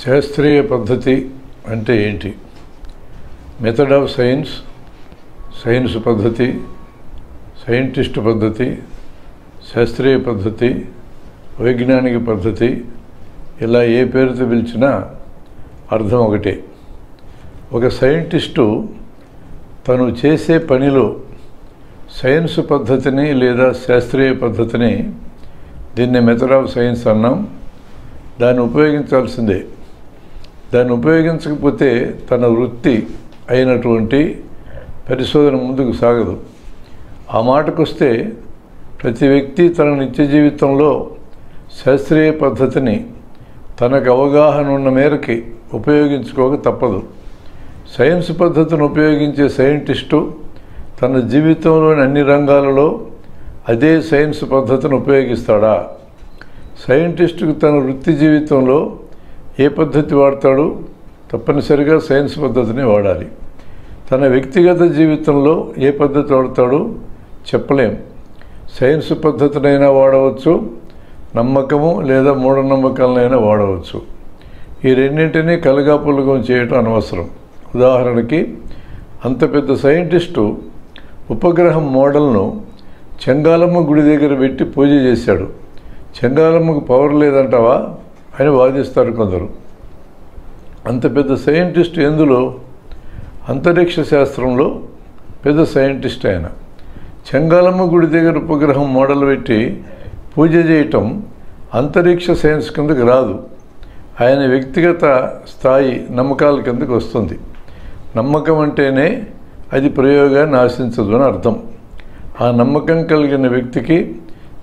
శాస్త్రీయ పద్ధతి అంటే ఏంటి? మెథడ్ ఆఫ్ సైన్స్, సైన్స్ పద్ధతి, సైంటిస్ట్ పద్ధతి, శాస్త్రీయ పద్ధతి, వైజ్ఞానిక పద్ధతి, ఇలా ఏ పేరుతో పిలిచినా అర్థం ఒకటే. ఒక సైంటిస్టు తను చేసే పనిలో సైన్స్ పద్ధతిని లేదా శాస్త్రీయ పద్ధతిని, దీన్ని మెథడ్ ఆఫ్ సైన్స్ అన్నాం, దాన్ని ఉపయోగించాల్సిందే. దాన్ని ఉపయోగించకపోతే తన వృత్తి అయినటువంటి పరిశోధన ముందుకు సాగదు. ఆ మాటకొస్తే ప్రతి వ్యక్తి తన నిత్య జీవితంలో శాస్త్రీయ పద్ధతిని తనకు అవగాహన ఉన్న మేరకి ఉపయోగించుకోక తప్పదు. సైన్స్ పద్ధతిని ఉపయోగించే సైంటిస్టు తన జీవితంలోని అన్ని రంగాలలో అదే సైన్స్ పద్ధతిని ఉపయోగిస్తాడా? సైంటిస్టుకు తన వృత్తి జీవితంలో ఏ పద్ధతి వాడతాడు? తప్పనిసరిగా సైన్స్ పద్ధతిని వాడాలి. తన వ్యక్తిగత జీవితంలో ఏ పద్ధతి వాడతాడు చెప్పలేం. సైన్స్ పద్ధతినైనా వాడవచ్చు, నమ్మకము లేదా మూఢనమ్మకాలనైనా వాడవచ్చు. ఈ రెండింటినీ కలగాపులగం చేయటం అనవసరం. ఉదాహరణకి, అంత పెద్ద సైంటిస్టు ఉపగ్రహం మోడల్ను చెంగాలమ్మ గుడి దగ్గర పెట్టి పూజ చేశాడు. చెంగాలమ్మకు పవర్ లేదంటావా అని వాదిస్తారు కొందరు. అంత పెద్ద సైంటిస్ట్ ఎందులో? అంతరిక్ష శాస్త్రంలో పెద్ద సైంటిస్ట్ ఆయన. చెంగాలమ్మ గుడి దగ్గర ఉపగ్రహం మోడల్ పెట్టి పూజ చేయటం అంతరిక్ష సైన్స్ కిందకు రాదు. ఆయన వ్యక్తిగత స్థాయి నమ్మకాల కిందకు వస్తుంది. నమ్మకం అంటేనే అది ప్రయోగాన్ని ఆశించదు అని అర్థం. ఆ నమ్మకం కలిగిన వ్యక్తికి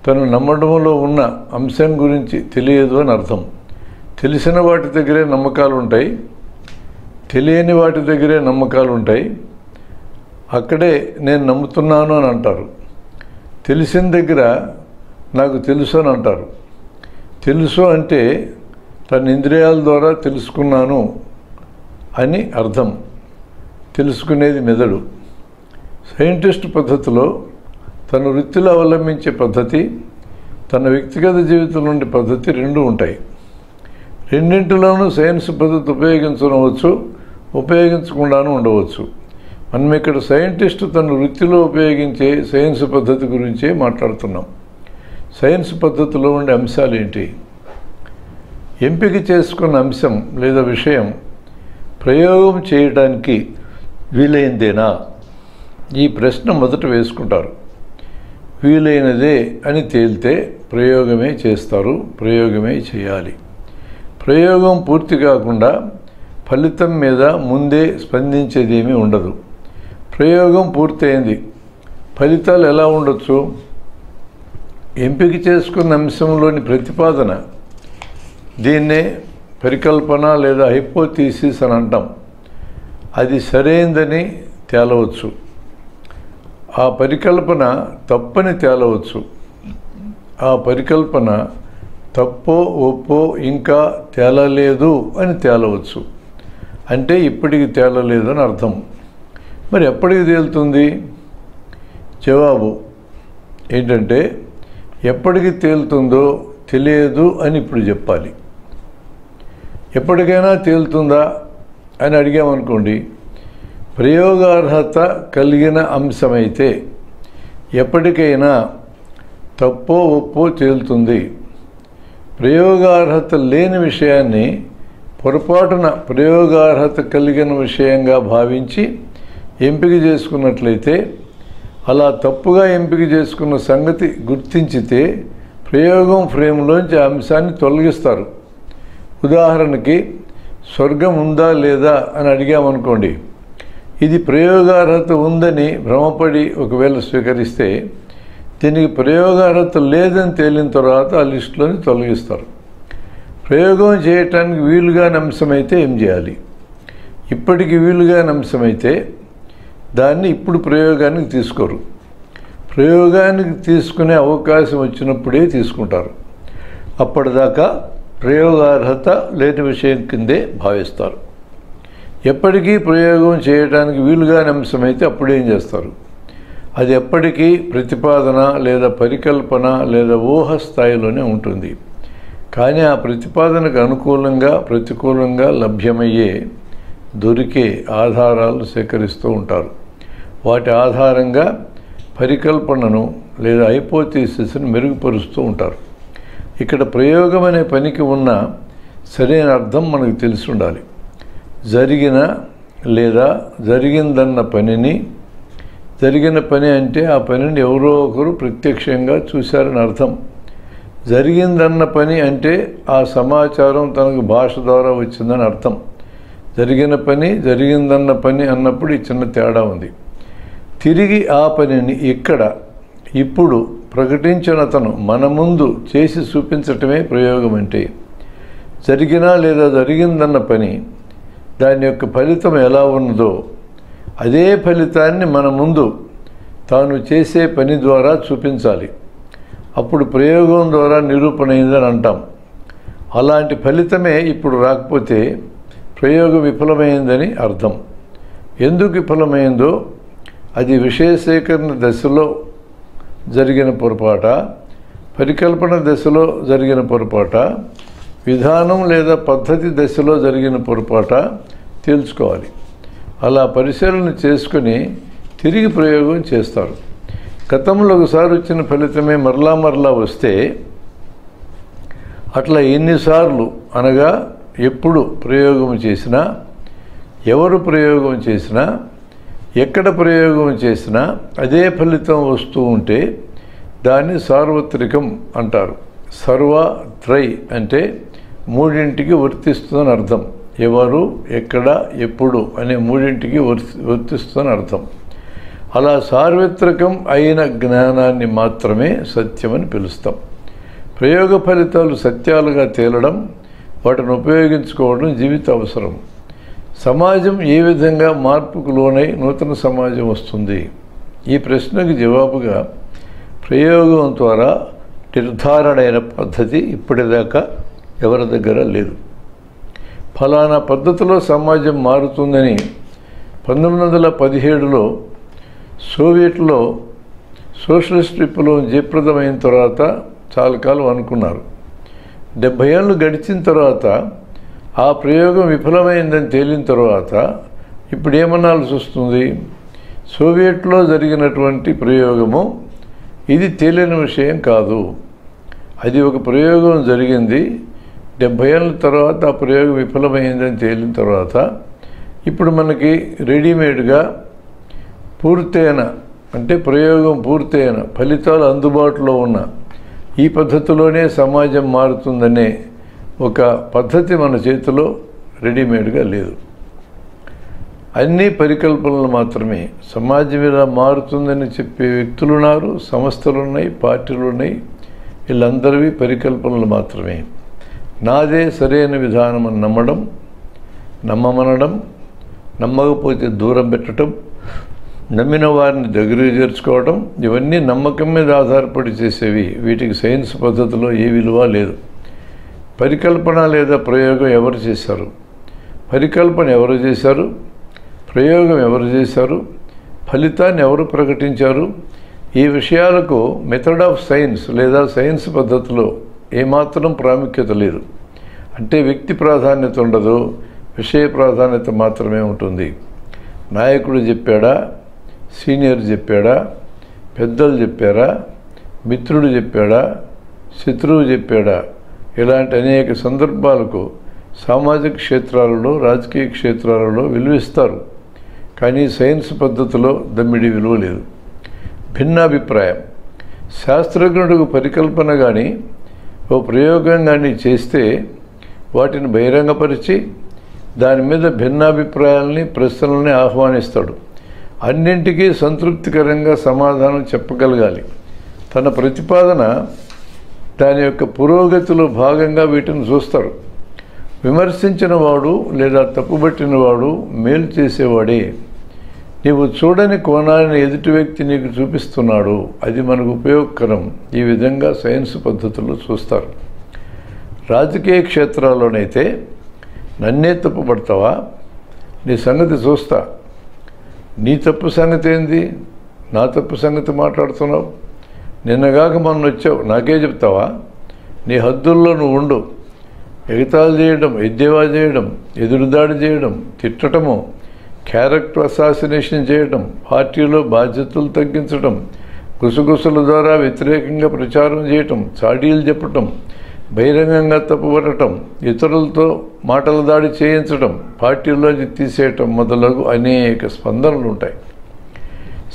తను నమ్మడంలో ఉన్న అంశం గురించి తెలియదు అని అర్థం. తెలిసిన వాటి దగ్గరే నమ్మకాలు ఉంటాయి, తెలియని వాటి దగ్గరే నమ్మకాలు ఉంటాయి. అక్కడే నేను నమ్ముతున్నాను అని అంటారు. తెలిసిన దగ్గర నాకు తెలుసు అని అంటారు. తెలుసు అంటే తన ఇంద్రియాల ద్వారా తెలుసుకున్నాను అని అర్థం. తెలుసుకునేది మెదడు. సైంటిస్ట్ పద్ధతిలో తన వృత్తిలో అవలంబించే పద్ధతి, తన వ్యక్తిగత జీవితం నుండి పద్ధతి రెండూ ఉంటాయి. రెండింటిలోనూ సైన్స్ పద్ధతి ఉపయోగించవచ్చు, ఉపయోగించకుండాను ఉండవచ్చు. మనం ఇక్కడ సైంటిస్టు తన వృత్తిలో ఉపయోగించే సైన్స్ పద్ధతి గురించే మాట్లాడుతున్నాం. సైన్స్ పద్ధతిలో ఉండే అంశాలు ఏంటి? ఎంపిక చేసుకున్న అంశం లేదా విషయం ప్రయోగం చేయడానికి వీలైందేనా? ఈ ప్రశ్న మొదట వేసుకుంటారు. వీలైనదే అని తేలితే ప్రయోగమే చేస్తారు, ప్రయోగమే చేయాలి. ప్రయోగం పూర్తి కాకుండా ఫలితం మీద ముందే స్పందించేదేమీ ఉండదు. ప్రయోగం పూర్తయింది, ఫలితాలు ఎలా ఉండొచ్చు? ఎంపిక చేసుకున్న అంశంలోని ప్రతిపాదన, దీన్నే పరికల్పన లేదా హైపోథీసిస్ అని అంటాం. అది సరైందని తేలవచ్చు. ఆ పరికల్పన తప్పని తేలవచ్చు. ఆ పరికల్పన తప్పో ఒప్పో ఇంకా తేలలేదు అని తేలవచ్చు. అంటే ఇప్పటికి తేలలేదు అని అర్థం. మరి ఎప్పటికి తేలుతుంది? జవాబు ఏంటంటే, ఎప్పటికి తేలుతుందో తెలియదు అని ఇప్పుడు చెప్పాలి. ఎప్పటికైనా తేలుతుందా అని అడిగామనుకోండి, ప్రయోగార్హత కలిగిన అంశమైతే ఎప్పటికైనా తప్పో ఒప్పో తేలుతుంది. ప్రయోగార్హత లేని విషయాన్ని పొరపాటున ప్రయోగార్హత కలిగిన విషయంగా భావించి ఎంపిక చేసుకున్నట్లయితే, అలా తప్పుగా ఎంపిక చేసుకున్న సంగతి గుర్తించితే ప్రయోగం ఫ్రేమ్లోంచి ఆ అంశాన్ని తొలగిస్తారు. ఉదాహరణకి, స్వర్గం ఉందా లేదా అని అడిగామనుకోండి, ఇది ప్రయోగార్హత ఉందని భ్రమపడి ఒకవేళ స్వీకరిస్తే, దీనికి ప్రయోగార్హత లేదని తేలిన తర్వాత ఆ లిస్టులోని తొలగిస్తారు. ప్రయోగం చేయటానికి వీలుగాని అంశమైతే ఏం చేయాలి? ఇప్పటికి వీలుగాని అంశమైతే దాన్ని ఇప్పుడు ప్రయోగానికి తీసుకోరు. ప్రయోగానికి తీసుకునే అవకాశం వచ్చినప్పుడే తీసుకుంటారు. అప్పటిదాకా ప్రయోగార్హత లేని విషయం కిందే భావిస్తారు. ఎప్పటికీ ప్రయోగం చేయడానికి వీలుగాని అంశమైతే అప్పుడేం చేస్తారు? అది ఎప్పటికీ ప్రతిపాదన లేదా పరికల్పన లేదా ఊహ స్థాయిలోనే ఉంటుంది. కానీ ఆ ప్రతిపాదనకు అనుకూలంగా ప్రతికూలంగా లభ్యమయ్యే దొరికే ఆధారాలు సేకరిస్తూ ఉంటారు. వాటి ఆధారంగా పరికల్పనను లేదా హైపోథీసిస్ను మెరుగుపరుస్తూ ఉంటారు. ఇక్కడ ప్రయోగం అనే పనికి ఉన్న సరైన అర్థం మనకు తెలిసి ఉండాలి. జరిగిన లేదా జరిగిందన్న పనిని, జరిగిన పని అంటే ఆ పనిని ఎవరో ఒకరు ప్రత్యక్షంగా చూశారని అర్థం. జరిగిందన్న పని అంటే ఆ సమాచారం తనకు భాష ద్వారా వచ్చిందని అర్థం. జరిగిన పని జరిగిందన్న పని అన్నప్పుడు ఈ చిన్న తేడా ఉంది. తిరిగి ఆ పనిని ఇక్కడ ఇప్పుడు ప్రకటించిన అతను మన ముందు చేసి చూపించటమే ప్రయోగం అంటే. జరిగినా లేదా జరిగిందన్న పని దాని యొక్క ఫలితం ఎలా ఉన్నదో అదే ఫలితాన్ని మన ముందు తాను చేసే పని ద్వారా చూపించాలి. అప్పుడు ప్రయోగం ద్వారా నిరూపణ అయిందని అంటాం. అలాంటి ఫలితమే ఇప్పుడు రాకపోతే ప్రయోగం విఫలమైందని అర్థం. ఎందుకు విఫలమైందో అది విషయ సేకరణ దశలో జరిగిన పొరపాట, పరికల్పన దశలో జరిగిన పొరపాట, విధానం లేదా పద్ధతి దశలో జరిగిన పొరపాట తేల్చుకోవాలి. అలా పరిశీలన చేసుకుని తిరిగి ప్రయోగం చేస్తారు. గతంలో ఒకసారి వచ్చిన ఫలితమే మరలా వస్తే అట్లా ఎన్నిసార్లు అనగా ఎప్పుడు ప్రయోగం చేసినా, ఎవరు ప్రయోగం చేసినా, ఎక్కడ ప్రయోగం చేసినా అదే ఫలితం వస్తూ ఉంటే దాన్ని సార్వత్రికం అంటారు. సర్వ త్రై అంటే మూడింటికి వర్తిస్తుందని అర్థం. ఎవరు, ఎక్కడ, ఎప్పుడు అనే మూడింటికి వర్తిస్తుందని అర్థం. అలా సార్వత్రికం అయిన జ్ఞానాన్ని మాత్రమే సత్యమని పిలుస్తాం. ప్రయోగ ఫలితాలు సత్యాలుగా తేలడం, వాటిని ఉపయోగించుకోవడం జీవిత అవసరం. సమాజం ఏ విధంగా మార్పుకు లోనై నూతన సమాజం వస్తుంది? ఈ ప్రశ్నకు జవాబుగా ప్రయోగం ద్వారా నిర్ధారణ అయిన పద్ధతి ఇప్పటిదాకా ఎవరి దగ్గర లేదు. ఫలానా పద్ధతిలో సమాజం మారుతుందని 1917లో సోవియట్లో సోషలిస్ట్ విప్లవం జయప్రదమైన తర్వాత చాలా కాలం అనుకున్నారు. 70 ఏళ్ళు గడిచిన తర్వాత ఆ ప్రయోగం విఫలమైందని తేలిన తర్వాత ఇప్పుడు ఏమనాల్సి వస్తుంది? సోవియట్లో జరిగినటువంటి ప్రయోగము ఇది తేలిన విషయం కాదు. అది ఒక ప్రయోగం జరిగింది, 70 ఏళ్ళ తర్వాత ఆ ప్రయోగం విఫలమైందని తేలిన తర్వాత ఇప్పుడు మనకి రెడీమేడ్గా పూర్తయిన, అంటే ప్రయోగం పూర్తయిన ఫలితాలు అందుబాటులో ఉన్న ఈ పద్ధతిలోనే సమాజం మారుతుందనే ఒక పద్ధతి మన చేతిలో రెడీమేడ్గా లేదు. అన్నీ పరికల్పనలు మాత్రమే. సమాజం ఇలా మారుతుందని చెప్పే వ్యక్తులు ఉన్నారు, సంస్థలు ఉన్నాయి, పార్టీలు ఉన్నాయి. వీళ్ళందరివి పరికల్పనలు మాత్రమే. నాదే సరైన విధానం అని నమ్మమనడం, నమ్మకపోతే దూరం పెట్టడం, నమ్మిన వారిని దగ్గరికి చేర్చుకోవడం, ఇవన్నీ నమ్మకం మీద ఆధారపడి చేసేవి. వీటికి సైన్స్ పద్ధతిలో ఏ విలువ లేదు. పరికల్పన లేదా ప్రయోగం ఎవరు చేశారు? పరికల్పన ఎవరు చేశారు? ప్రయోగం ఎవరు చేశారు? ఫలితాన్ని ఎవరు ప్రకటించారు? ఈ విషయాలకు మెథడ్ ఆఫ్ సైన్స్ లేదా సైన్స్ పద్ధతిలో ఏమాత్రం ప్రాముఖ్యత లేదు. అంటే వ్యక్తి ప్రాధాన్యత ఉండదు, విషయ ప్రాధాన్యత మాత్రమే ఉంటుంది. నాయకుడు చెప్పాడా, సీనియర్ చెప్పాడా, పెద్దలు చెప్పారా, మిత్రుడు చెప్పాడా, శత్రువు చెప్పాడా, ఇలాంటి అనేక సందర్భాలకు సామాజిక క్షేత్రాలలో, రాజకీయ క్షేత్రాలలో విలువిస్తారు. కానీ సైన్స్ పద్ధతిలో దమ్మిడి విలువ లేదు. భిన్నాభిప్రాయం. శాస్త్రజ్ఞుడికి పరికల్పన కానీ ఓ ప్రయోగం కానీ చేస్తే వాటిని బహిరంగపరిచి దాని మీద భిన్నాభిప్రాయాలని, ప్రశ్నలని ఆహ్వానిస్తాడు. అన్నింటికీ సంతృప్తికరంగా సమాధానం చెప్పగలగాలి. తన ప్రతిపాదన దాని యొక్క పురోగతిలో భాగంగా వీటిని చూస్తారు. విమర్శించిన వాడు లేదా తప్పుబట్టిన వాడు మేలు చేసేవాడే. నీవు చూడని కోణాన్ని ఎదుటి వ్యక్తి నీకు చూపిస్తున్నాడు, అది మనకు ఉపయోగకరం. ఈ విధంగా సైన్స్ పద్ధతుల్లో చూస్తారు. రాజకీయ క్షేత్రాల్లోనైతే నన్నే తప్పుపడతావా, నీ సంగతి చూస్తా, నీ తప్పు సంగతి ఏంది, నా తప్పు సంగతి మాట్లాడుతున్నావు, నిన్నగాక మొన్న వచ్చావు, నాకే చెప్తావా, నీ హద్దుల్లో నువ్వు ఉండు. ఎగతాళి చేయడం, ఎద్దేవా చేయడం, ఎదురుదాడి చేయడం, తిట్టడము, క్యారెక్టర్ అసాసినేషన్ చేయడం, పార్టీలో బాధ్యతలు తగ్గించడం, గుసగుసల ద్వారా వ్యతిరేకంగా ప్రచారం చేయటం, చాడీలు చెప్పటం, బహిరంగంగా తప్పుపడటం, ఇతరులతో మాటల దాడి చేయించడం, పార్టీలోంచి తీసేయటం మొదలగు అనేక స్పందనలు ఉంటాయి.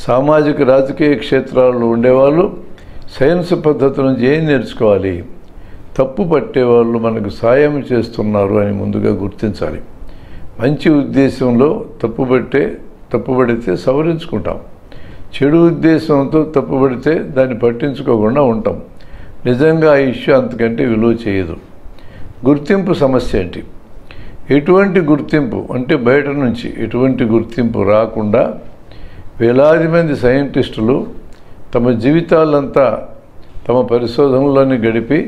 సామాజిక రాజకీయ క్షేత్రాల్లో ఉండేవాళ్ళు సైన్స్ పద్ధతి నుంచి ఏం నేర్చుకోవాలి? తప్పు పట్టేవాళ్ళు మనకు సాయం చేస్తున్నారు అని ముందుగా గుర్తించాలి. మంచి ఉద్దేశంలో తప్పుపడితే సవరించుకుంటాం. చెడు ఉద్దేశంతో తప్పుపడితే దాన్ని పట్టించుకోకుండా ఉంటాం. నిజంగా ఆ ఇష్యూ అంతకంటే విలువ చేయదు. గుర్తింపు సమస్య ఏంటి? ఎటువంటి గుర్తింపు అంటే బయట నుంచి ఎటువంటి గుర్తింపు రాకుండా వేలాది మంది సైంటిస్టులు తమ జీవితాలంతా తమ పరిశోధనలోనే గడిపి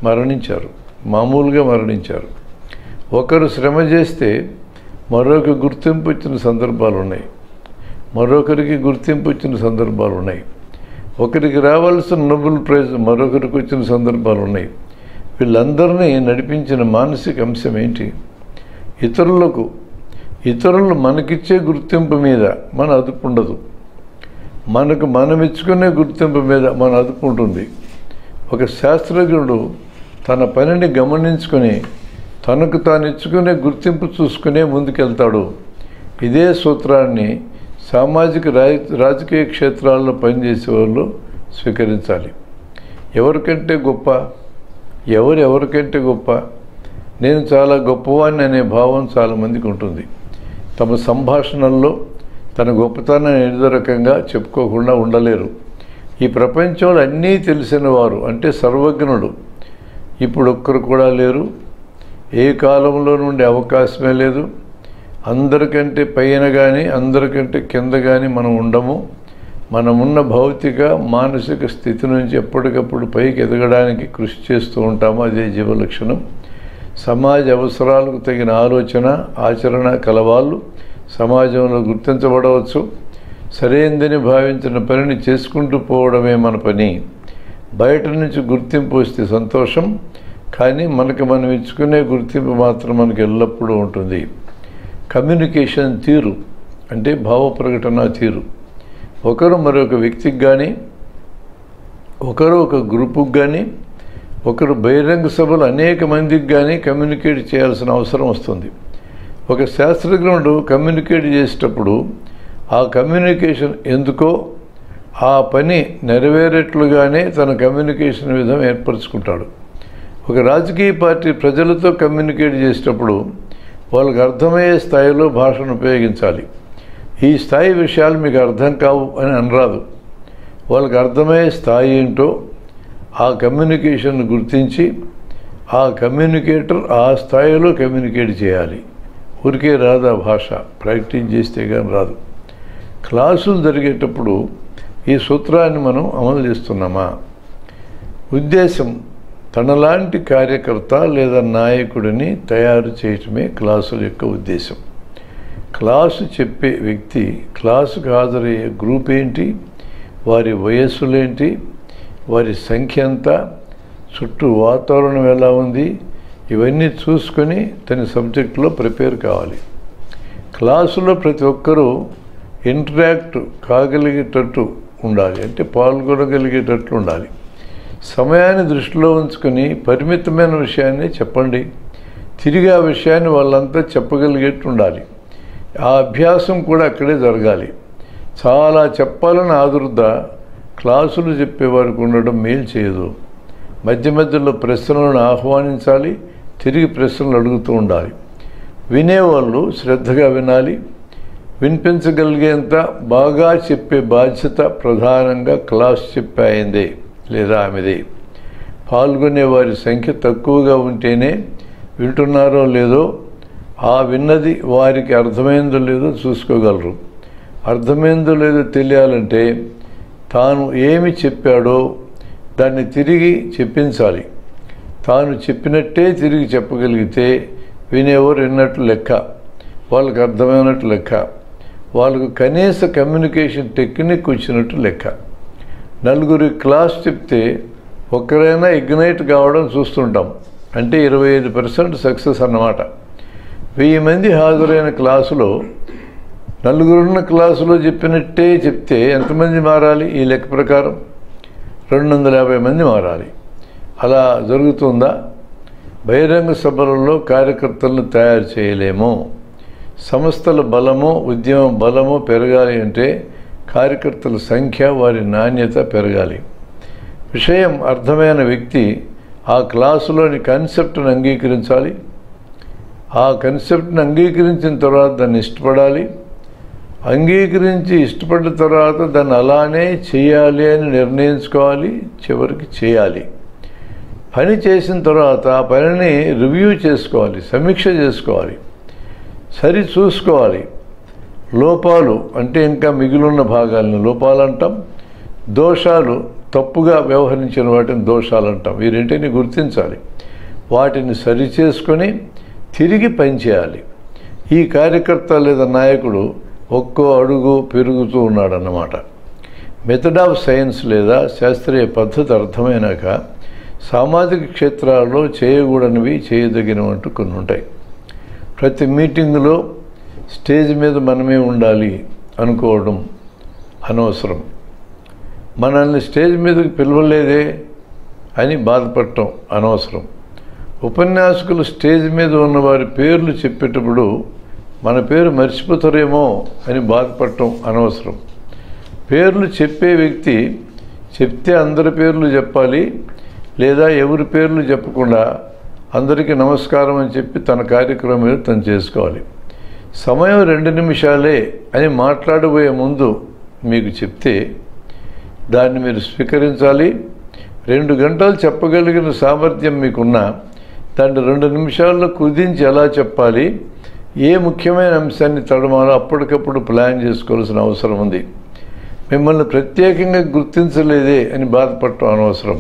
మరణించారు. మామూలుగా మరణించారు. ఒకరు శ్రమ చేస్తే మరొక గుర్తింపు వచ్చిన సందర్భాలు ఉన్నాయి. మరొకరికి గుర్తింపు వచ్చిన సందర్భాలు ఉన్నాయి. ఒకరికి రావాల్సిన నోబెల్ ప్రైజ్ మరొకరికి వచ్చిన సందర్భాలు ఉన్నాయి. వీళ్ళందరినీ నడిపించిన మానసిక అంశం ఏంటి? ఇతరులు మనకిచ్చే గుర్తింపు మీద మన అదుపు ఉండదు. మనం ఇచ్చుకునే గుర్తింపు మీద మన అదుపు ఉంటుంది. ఒక శాస్త్రజ్ఞుడు తన పనిని గమనించుకొని తనకు తాను ఇచ్చుకునే గుర్తింపు చూసుకునే ముందుకెళ్తాడు. ఇదే సూత్రాన్ని సామాజిక రాజకీయ క్షేత్రాల్లో పనిచేసే వాళ్ళు స్వీకరించాలి. ఎవరికంటే గొప్ప, నేను చాలా గొప్పవాడిని అనే భావం చాలామందికి ఉంటుంది. తమ సంభాషణల్లో తన గొప్పతనాన్ని ఏదో రకంగా చెప్పుకోకుండా ఉండలేరు. ఈ ప్రపంచంలో అన్నీ తెలిసిన వారు అంటే సర్వజ్ఞుడు ఇప్పుడు ఒక్కరు కూడా లేరు. ఏ కాలంలో నుండి అవకాశమే లేదు. అందరికంటే పైన కానీ అందరికంటే కింద కానీ మనం ఉండము. మనమున్న భౌతిక మానసిక స్థితి నుంచి ఎప్పటికప్పుడు పైకి ఎదగడానికి కృషి చేస్తూ ఉంటాము. అదే జీవలక్షణం. సమాజ అవసరాలకు తగిన ఆలోచన ఆచరణ కలవాళ్ళు సమాజంలో గుర్తించబడవచ్చు. సరైందని భావించిన పనిని చేసుకుంటూ పోవడమే మన పని. బయట నుంచి గుర్తింపు వస్తే సంతోషం, కానీ మనం ఇచ్చుకునే గుర్తింపు మాత్రం మనకు ఎల్లప్పుడూ ఉంటుంది. కమ్యూనికేషన్ తీరు అంటే భావ ప్రకటన తీరు. ఒకరు మరొక వ్యక్తికి కానీ, ఒకరు ఒక గ్రూపుకి కానీ, ఒకరు బహిరంగ సభలు అనేక మందికి కానీ కమ్యూనికేట్ చేయాల్సిన అవసరం వస్తుంది. ఒక శాస్త్రజ్ఞుడు కమ్యూనికేట్ చేసేటప్పుడు ఆ కమ్యూనికేషన్ ఎందుకో ఆ పని నెరవేరేట్లుగానే తన కమ్యూనికేషన్ విధం ఏర్పరచుకుంటాడు. ఒక రాజకీయ పార్టీ ప్రజలతో కమ్యూనికేట్ చేసేటప్పుడు వాళ్ళకి అర్థమయ్యే స్థాయిలో భాషను ఉపయోగించాలి. ఈ స్థాయి విషయాలు మీకు అర్థం కావు అని అనరాదు. వాళ్ళకి అర్థమయ్యే స్థాయి ఏంటో ఆ కమ్యూనికేషన్ గుర్తించి ఆ కమ్యూనికేటర్ ఆ స్థాయిలో కమ్యూనికేట్ చేయాలి. ఊరికే రాదు ఆ భాష, ప్రాక్టీస్ చేస్తే కానీ రాదు. క్లాసులు జరిగేటప్పుడు ఈ సూత్రాన్ని మనం అమలు చేస్తున్నామా? ఉద్దేశం తనలాంటి కార్యకర్త లేదా నాయకుడిని తయారు చేయటమే క్లాసుల యొక్క ఉద్దేశం. క్లాసు చెప్పే వ్యక్తి, క్లాసుకు హాజరయ్యే గ్రూప్ ఏంటి, వారి వయస్సులేంటి, వారి సంఖ్య ఎంత, చుట్టూ వాతావరణం ఎలా ఉంది, ఇవన్నీ చూసుకొని తన సబ్జెక్టులో ప్రిపేర్ కావాలి. క్లాసులో ప్రతి ఒక్కరూ ఇంటరాక్ట్ కాగలిగేటట్టు ఉండాలి, అంటే పాల్గొనగలిగేటట్లు ఉండాలి. సమయాన్ని దృష్టిలో ఉంచుకొని పరిమితమైన విషయాన్ని చెప్పండి. తిరిగి ఆ విషయాన్ని వాళ్ళంతా చెప్పగలిగేట్టు ఉండాలి. ఆ అభ్యాసం కూడా అక్కడే జరగాలి. చాలా చెప్పాలని ఆదుర్ద క్లాసులు చెప్పేవారికి ఉండడం మేలు చేయదు. మధ్య మధ్యలో ప్రశ్నలను ఆహ్వానించాలి, తిరిగి ప్రశ్నలు అడుగుతూ ఉండాలి. వినేవాళ్ళు శ్రద్ధగా వినాలి. వినిపించగలిగేంత బాగా చెప్పే బాధ్యత ప్రధానంగా క్లాస్ చెప్పాయిందే లేదా ఆమెదే. పాల్గొనే వారి సంఖ్య తక్కువగా ఉంటేనే వింటున్నారో లేదో, ఆ విన్నది వారికి అర్థమైందో లేదో చూసుకోగలరు. అర్థమైందో లేదో తెలియాలంటే తాను ఏమి చెప్పాడో దాన్ని తిరిగి చెప్పించాలి. తాను చెప్పినట్టే తిరిగి చెప్పగలిగితే వినేవారు విన్నట్లు లెక్క, వాళ్ళకి అర్థమైనట్టు లెక్క, వాళ్ళకు కనీస కమ్యూనికేషన్ టెక్నిక్ వచ్చినట్టు లెక్క. నలుగురి క్లాస్ చెప్తే ఒక్కరైనా ఇగ్నైట్ కావడం చూస్తుంటాం. అంటే 25% సక్సెస్ అన్నమాట. 1000 మంది హాజరైన క్లాసులో నలుగురున్న క్లాసులో చెప్పినట్టే చెప్తే ఎంతమంది మారాలి? ఈ లెక్క ప్రకారం 250 మంది మారాలి. అలా జరుగుతుందా? బహిరంగ సభలలో కార్యకర్తలను తయారు చేయలేము. సంస్థల బలము, ఉద్యమ బలము పెరగాలి అంటే కార్యకర్తల సంఖ్య, వారి నాణ్యత పెరగాలి. విషయం అర్థమైన వ్యక్తి ఆ క్లాసులోని కాన్సెప్ట్ను అంగీకరించాలి. ఆ కాన్సెప్ట్ని అంగీకరించిన తర్వాత దాన్ని ఇష్టపడాలి. అంగీకరించి ఇష్టపడిన తర్వాత దాన్ని అలానే చేయాలి అని నిర్ణయించుకోవాలి. చివరికి చేయాలి. పని చేసిన తర్వాత ఆ పనిని రివ్యూ చేసుకోవాలి, సమీక్ష చేసుకోవాలి, సరి చూసుకోవాలి. లోపాలు అంటే ఇంకా మిగిలిన భాగాలను లోపాలు అంటాం. దోషాలు, తప్పుగా వ్యవహరించిన వాటిని దోషాలు అంటాం. ఈ రెంటిని గుర్తించాలి. వాటిని సరి చేసుకొని తిరిగి పనిచేయాలి. ఈ కార్యకర్త లేదా నాయకుడు ఒక్కో అడుగు పెరుగుతూ ఉన్నాడన్నమాట. మెథడ్ ఆఫ్ సైన్స్ లేదా శాస్త్రీయ పద్ధతి అర్థమైనాక సామాజిక క్షేత్రాల్లో చేయకూడనివి, చేయదగినవి అంటూ కొన్ని ఉంటాయి. ప్రతి మీటింగులో స్టేజ్ మీద మనమే ఉండాలి అనుకోవడం అనవసరం. మనల్ని స్టేజ్ మీదకి పిలవలేదే అని బాధపడటం అనవసరం. ఉపన్యాసకులు స్టేజ్ మీద ఉన్న వారి పేర్లు చెప్పేటప్పుడు మన పేరు మర్చిపోతారేమో అని బాధపడటం అనవసరం. పేర్లు చెప్పే వ్యక్తి చెప్తే అందరి పేర్లు చెప్పాలి, లేదా ఎవరి పేర్లు చెప్పకుండా అందరికీ నమస్కారం అని చెప్పి తన కార్యక్రమం మీద తను చేసుకోవాలి. సమయం 2 నిమిషాలే అని మాట్లాడబోయే ముందు మీకు చెప్తే దాన్ని మీరు స్వీకరించాలి. 2 గంటలు చెప్పగలిగిన సామర్థ్యం మీకున్నా దాన్ని 2 నిమిషాల్లో కుదించి ఎలా చెప్పాలి, ఏ ముఖ్యమైన అంశాన్ని తడమాలో అప్పటికప్పుడు ప్లాన్ చేసుకోవాల్సిన అవసరం ఉంది. మిమ్మల్ని ప్రత్యేకంగా గుర్తించలేదే అని బాధపడటం అనవసరం.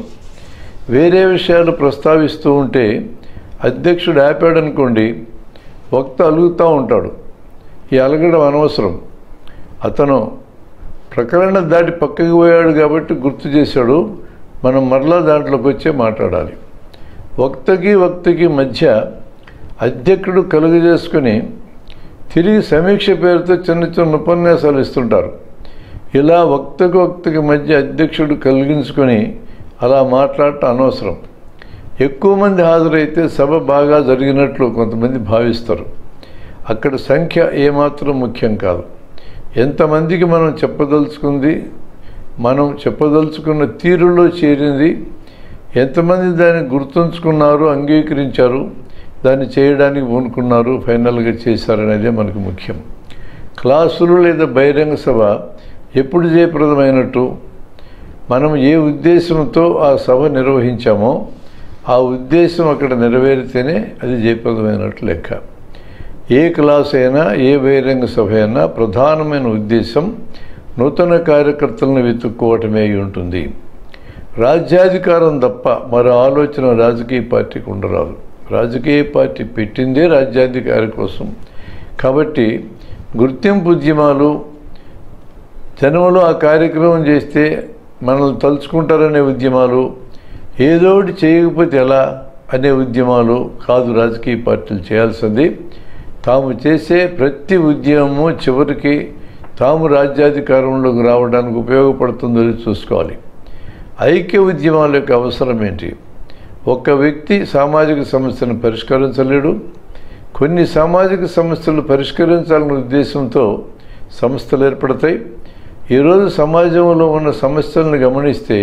వేరే విషయాలు ప్రస్తావిస్తూ ఉంటే అధ్యక్షుడు ఆపాడనుకోండి, వక్త అలుగుతూ ఉంటాడు. ఈ అలగడం అనవసరం. అతను ప్రకరణ దాటి పక్కకి పోయాడు కాబట్టి గుర్తు చేశాడు. మనం మరలా దాంట్లోకి వచ్చే మాట్లాడాలి. వక్తకి మధ్య అధ్యక్షుడు కలుగజేసుకుని తిరిగి సమీక్ష పేరుతో చిన్న చిన్న ఉపన్యాసాలు ఇస్తుంటారు. ఇలా వక్తకి మధ్య అధ్యక్షుడు కలిగించుకొని అలా మాట్లాడటం అనవసరం. ఎక్కువ మంది హాజరైతే సభ బాగా జరిగినట్లు కొంతమంది భావిస్తారు. అక్కడ సంఖ్య ఏమాత్రం ముఖ్యం కాదు. ఎంతమందికి మనం చెప్పదలుచుకున్న తీరులో చేరింది, ఎంతమంది దాన్ని గుర్తుంచుకున్నారు, అంగీకరించారు, దాన్ని చేయడానికి పూనుకున్నారు, ఫైనల్గా చేశారనేదే మనకు ముఖ్యం. క్లాసులు లేదా బహిరంగ సభ ఎప్పుడు జయప్రదమైనట్టు? మనం ఏ ఉద్దేశంతో ఆ సభ నిర్వహించామో ఆ ఉద్దేశం అక్కడ నెరవేరితేనే అది జయప్రదమైనట్లు లెక్క. ఏ క్లాస్ అయినా, ఏ బహిరంగ సభ అయినా ప్రధానమైన ఉద్దేశం నూతన కార్యకర్తలను వెతుక్కోవటమే ఉంటుంది. రాజ్యాధికారం తప్ప మరో ఆలోచన రాజకీయ పార్టీకి ఉండరాదు. రాజకీయ పార్టీ పెట్టిందే రాజ్యాధికారి కోసం. కాబట్టి గుర్తింపు ఉద్యమాలు, జనంలో ఆ కార్యక్రమం చేస్తే మనల్ని తలుచుకుంటారనే ఉద్యమాలు, ఏదో ఒకటి చేయకపోతే ఎలా అనే ఉద్యమాలు కాదు రాజకీయ పార్టీలు చేయాల్సింది. తాము చేసే ప్రతి ఉద్యమము చివరికి తాము రాజ్యాధికారంలోకి రావడానికి ఉపయోగపడుతుందో చూసుకోవాలి. ఐక్య ఉద్యమాల యొక్క అవసరం ఏంటి? ఒక్క వ్యక్తి సామాజిక సమస్యను పరిష్కరించలేడు. కొన్ని సామాజిక సమస్యలు పరిష్కరించాలనే ఉద్దేశంతో సంస్థలు ఏర్పడతాయి. ఈరోజు సమాజంలో ఉన్న సమస్యలను గమనిస్తే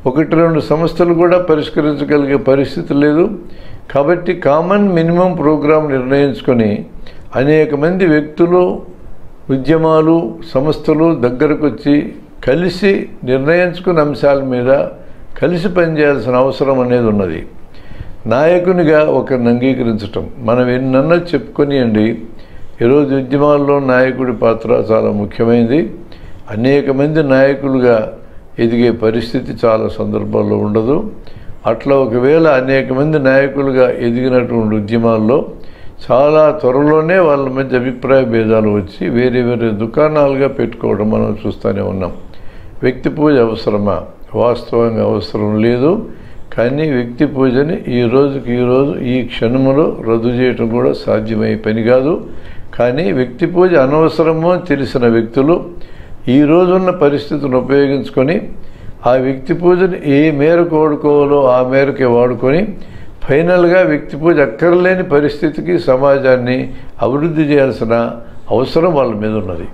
1-2 సంస్థలు కూడా పరిష్కరించగలిగే పరిస్థితి లేదు. కాబట్టి కామన్ మినిమం ప్రోగ్రాం నిర్ణయించుకొని అనేక మంది వ్యక్తులు, ఉద్యమాలు, సంస్థలు దగ్గరకు వచ్చి కలిసి నిర్ణయించుకున్న అంశాల మీద కలిసి పనిచేయాల్సిన అవసరం అనేది ఉన్నది. నాయకునిగా ఒకరిని అంగీకరించటం, మనం ఎన్నన్నా చెప్పుకొనియండి, ఈరోజు ఉద్యమాల్లో నాయకుడి పాత్ర చాలా ముఖ్యమైనది. అనేక మంది నాయకులుగా ఎదిగే పరిస్థితి చాలా సందర్భాల్లో ఉండదు. అట్లా ఒకవేళ అనేక మంది నాయకులుగా ఎదిగినటువంటి ఉద్యమాల్లో చాలా త్వరలోనే వాళ్ళ మధ్య అభిప్రాయ భేదాలు వచ్చి వేరే వేరే దుకాణాలుగా పెట్టుకోవడం మనం చూస్తూనే ఉన్నాం. వ్యక్తి పూజ అవసరమా? వాస్తవంగా అవసరం లేదు. కానీ వ్యక్తి పూజని ఈ రోజు ఈ క్షణంలో రద్దు చేయటం కూడా సాధ్యమయ్యే పని కాదు. కానీ వ్యక్తి పూజ అనవసరమో తెలిసిన వ్యక్తులు ఈ రోజున్న పరిస్థితిని ఉపయోగించుకొని ఆ వ్యక్తి పూజని ఏ మేరకు వాడుకోవాలో ఆ మేరకే వాడుకొని ఫైనల్గా వ్యక్తి పూజ అక్కర్లేని పరిస్థితికి సమాజాన్ని అభివృద్ధి చేయాల్సిన అవసరం వాళ్ళ మీద ఉన్నది.